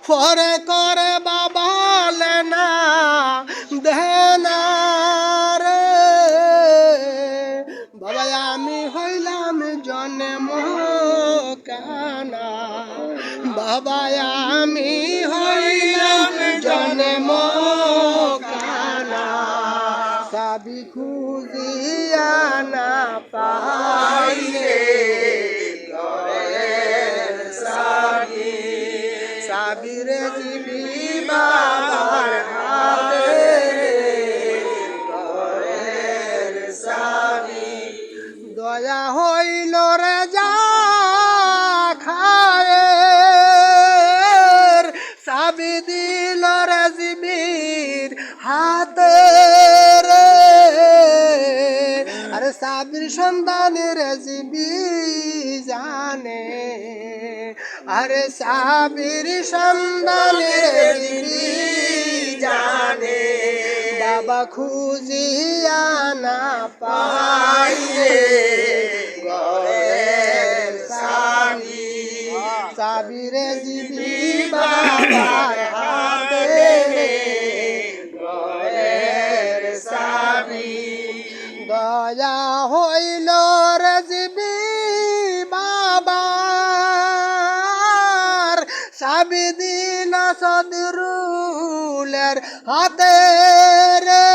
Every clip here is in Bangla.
পরে করে বাবা লেনা দেনা রে বাবা আমি হইলাম জন্ম কানা বাবা আমি হইলাম জন্ম কানা সাবি খুঁজিয়া না পাইলে সাবিরে জিবি বাবার হাতে ঘরের সাবি দয়া হইল রে যা খায়ের সাবি দিল রে জিবির হাতে রে আরে সাবির সন্তানের জিবি জানে আরে সাবির সন্তানের জিবি জানে বাবা খুঁজিয়া না পাইলে ঘরের সাবি সাবিরে জিবি বাবার হাতে ঘরের সাবি দয়া হইল রে জিবি বাবার সাবি দিল সদরুলের হাতে রে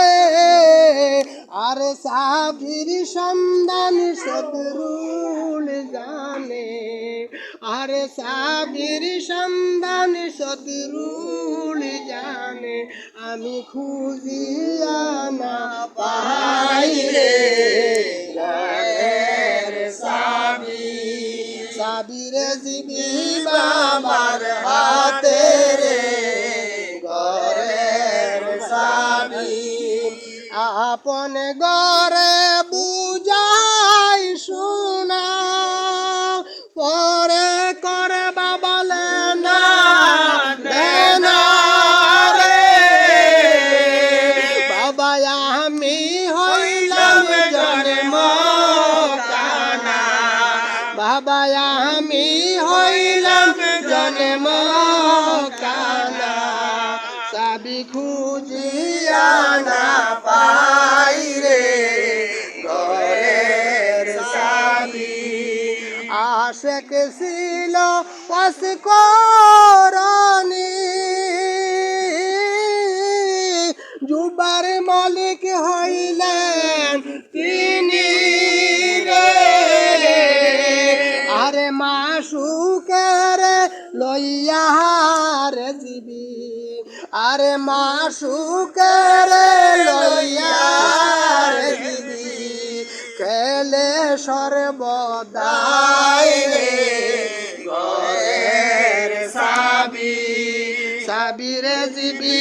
আর সাবির সন্ধান সদরুল জানে আর সাবির সন্ধান সদরুল জানে আমি খুঁজিয়া না পাইলে সাবি সাবিরে জিবি বাবার হাতে রে ঘরের সাবি আপন ঘরে বুঝাই শোনা পরে করে বাবা লেনা দেনা রে বাবা আমি হইলাম জন্ম কানা বাবা আমি হইলাম জন্ম কানা সাবি খুঁজিয়া না পাইরে ঘরের সাবি আশেক ছিল অসকরণী জুবার মালিক হইলেন তিনি রে আরে মাসুকের লইয়া রে জিবি আরে মাসুকের লইয়া রে জিবি খেলে সর্বদাই রে ঘরের সাবি সাবিরে জিবি